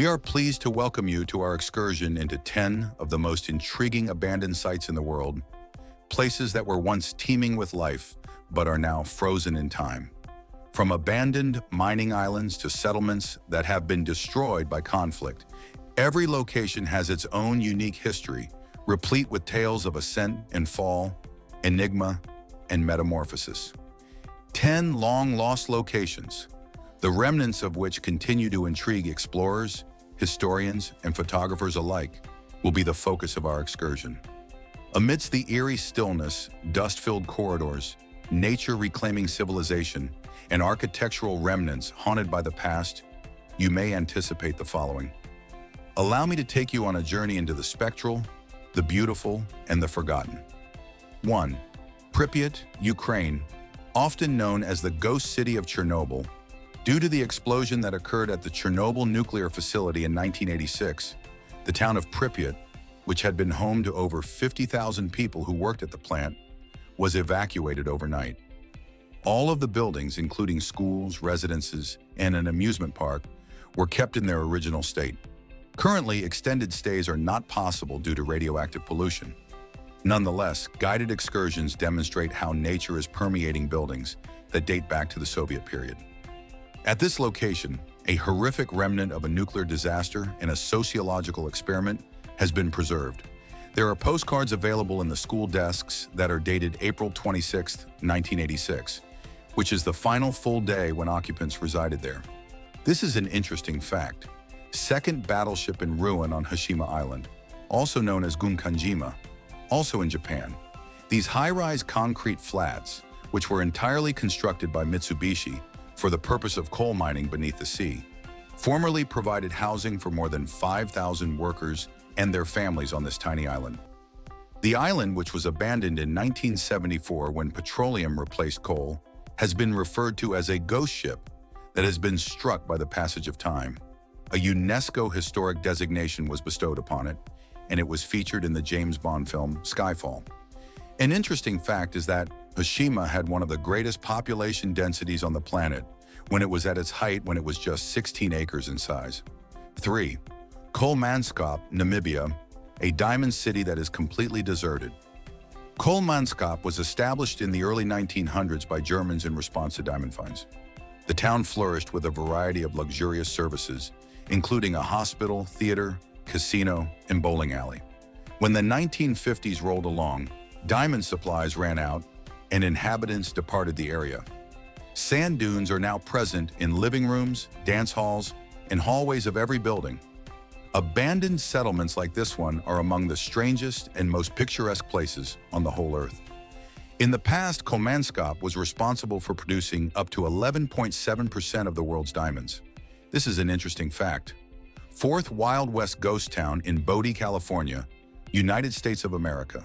We are pleased to welcome you to our excursion into 10 of the most intriguing abandoned sites in the world, places that were once teeming with life but are now frozen in time. From abandoned mining islands to settlements that have been destroyed by conflict, every location has its own unique history, replete with tales of ascent and fall, enigma, and metamorphosis. 10 long-lost locations, the remnants of which continue to intrigue explorers, historians, and photographers alike, will be the focus of our excursion. Amidst the eerie stillness, dust-filled corridors, nature reclaiming civilization, and architectural remnants haunted by the past, you may anticipate the following. Allow me to take you on a journey into the spectral, the beautiful, and the forgotten. 1. Pripyat, Ukraine, often known as the ghost city of Chernobyl. Due to the explosion that occurred at the Chernobyl nuclear facility in 1986, the town of Pripyat, which had been home to over 50,000 people who worked at the plant, was evacuated overnight. All of the buildings, including schools, residences, and an amusement park, were kept in their original state. Currently, extended stays are not possible due to radioactive pollution. Nonetheless, guided excursions demonstrate how nature is permeating buildings that date back to the Soviet period. At this location, a horrific remnant of a nuclear disaster and a sociological experiment has been preserved. There are postcards available in the school desks that are dated April 26, 1986, which is the final full day when occupants resided there. This is an interesting fact. Second battleship in ruin on Hashima Island, also known as Gunkanjima, also in Japan. These high-rise concrete flats, which were entirely constructed by Mitsubishi for the purpose of coal mining beneath the sea, formerly provided housing for more than 5,000 workers and their families on this tiny island. The island, which was abandoned in 1974 when petroleum replaced coal, has been referred to as a ghost ship that has been struck by the passage of time. A UNESCO historic designation was bestowed upon it, and it was featured in the James Bond film Skyfall. An interesting fact is that Hashima had one of the greatest population densities on the planet when it was at its height when it was just 16 acres in size. 3. Kolmanskop, Namibia, a diamond city that is completely deserted. Kolmanskop was established in the early 1900s by Germans in response to diamond finds. The town flourished with a variety of luxurious services, including a hospital, theater, casino, and bowling alley. When the 1950s rolled along, diamond supplies ran out, and inhabitants departed the area. Sand dunes are now present in living rooms, dance halls, and hallways of every building. Abandoned settlements like this one are among the strangest and most picturesque places on the whole earth. In the past, Kolmanskop was responsible for producing up to 11.7% of the world's diamonds. This is an interesting fact. 4th Wild West ghost town in Bodie, California, United States of America.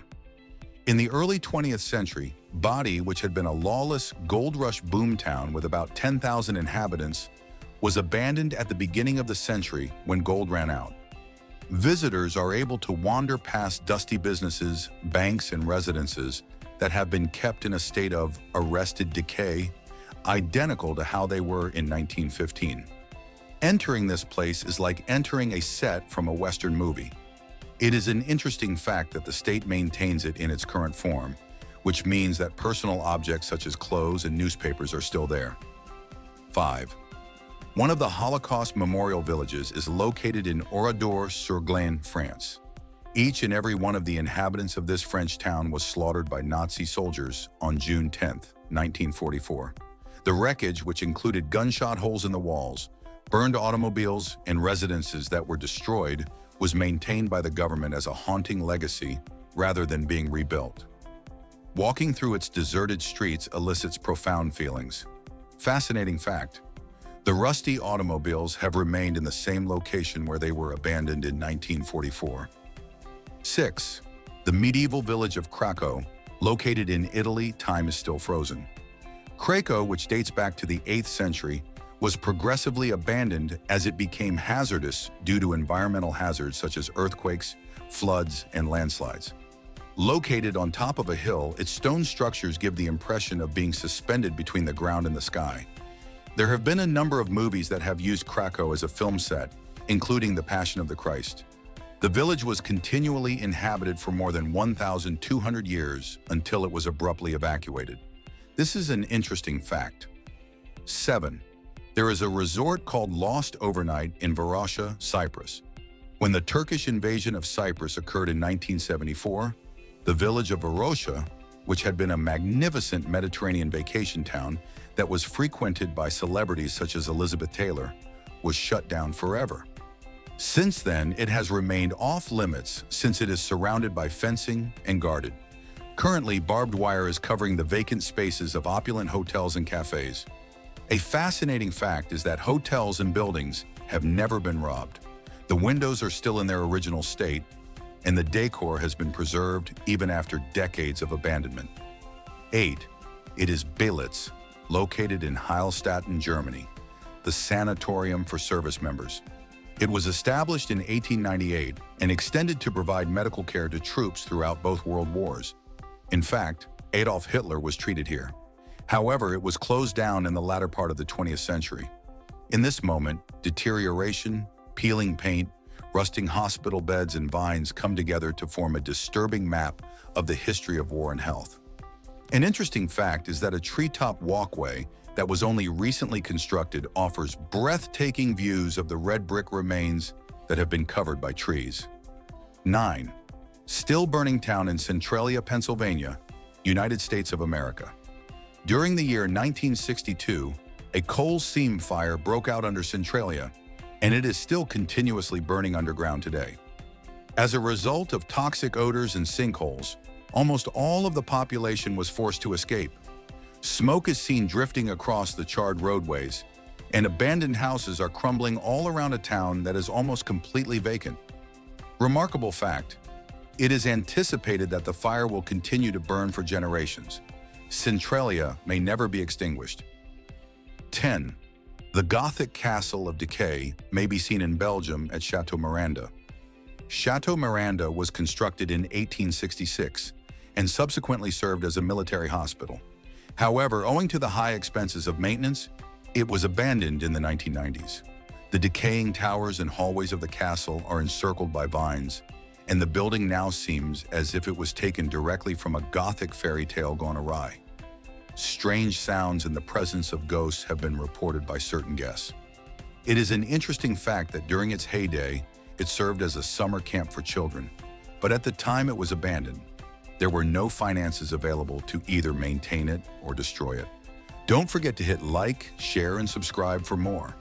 In the early 20th century, Bodie, which had been a lawless gold rush boomtown with about 10,000 inhabitants, was abandoned at the beginning of the century when gold ran out. Visitors are able to wander past dusty businesses, banks, and residences that have been kept in a state of arrested decay, identical to how they were in 1915. Entering this place is like entering a set from a Western movie. It is an interesting fact that the state maintains it in its current form, which means that personal objects such as clothes and newspapers are still there. 5. One of the Holocaust memorial villages is located in Oradour-sur-Glane, France. Each and every one of the inhabitants of this French town was slaughtered by Nazi soldiers on June 10, 1944. The wreckage, which included gunshot holes in the walls, burned automobiles, and residences that were destroyed, was maintained by the government as a haunting legacy rather than being rebuilt. Walking through its deserted streets elicits profound feelings. Fascinating fact. The rusty automobiles have remained in the same location where they were abandoned in 1944. 6. The medieval village of Craco, located in Italy, time is still frozen. Craco, which dates back to the 8th century, was progressively abandoned as it became hazardous due to environmental hazards such as earthquakes, floods, and landslides. Located on top of a hill, its stone structures give the impression of being suspended between the ground and the sky. There have been a number of movies that have used Craco as a film set, including the Passion of the Christ. The village was continually inhabited for more than 1,200 years until it was abruptly evacuated. This is an interesting fact. 7. There is a resort called Lost Overnight in Varosha, Cyprus. When the Turkish invasion of Cyprus occurred in 1974, the village of Varosha, which had been a magnificent Mediterranean vacation town that was frequented by celebrities such as Elizabeth Taylor, was shut down forever. Since then, it has remained off-limits since it is surrounded by fencing and guarded. Currently, barbed wire is covering the vacant spaces of opulent hotels and cafes. A fascinating fact is that hotels and buildings have never been robbed. The windows are still in their original state, and the decor has been preserved even after decades of abandonment. 8. It is Beelitz, located in Heilstatten, Germany, the sanatorium for service members. It was established in 1898 and extended to provide medical care to troops throughout both world wars. In fact, Adolf Hitler was treated here. However, it was closed down in the latter part of the 20th century. In this moment, deterioration, peeling paint, rusting hospital beds and vines come together to form a disturbing map of the history of war and health. An interesting fact is that a treetop walkway that was only recently constructed offers breathtaking views of the red brick remains that have been covered by trees. 9. Still burning town in Centralia, Pennsylvania, United States of America. During the year 1962, a coal seam fire broke out under Centralia, and it is still continuously burning underground today. As a result of toxic odors and sinkholes, almost all of the population was forced to escape. Smoke is seen drifting across the charred roadways, and abandoned houses are crumbling all around a town that is almost completely vacant. Remarkable fact, it is anticipated that the fire will continue to burn for generations. Centralia may never be extinguished. 10. The Gothic castle of decay may be seen in Belgium at Chateau Miranda. Chateau Miranda was constructed in 1866 and subsequently served as a military hospital. However, owing to the high expenses of maintenance, it was abandoned in the 1990s. The decaying towers and hallways of the castle are encircled by vines, and the building now seems as if it was taken directly from a Gothic fairy tale gone awry. Strange sounds and the presence of ghosts have been reported by certain guests. It is an interesting fact that during its heyday, it served as a summer camp for children, but at the time it was abandoned. There were no finances available to either maintain it or destroy it. Don't forget to hit like, share, and subscribe for more.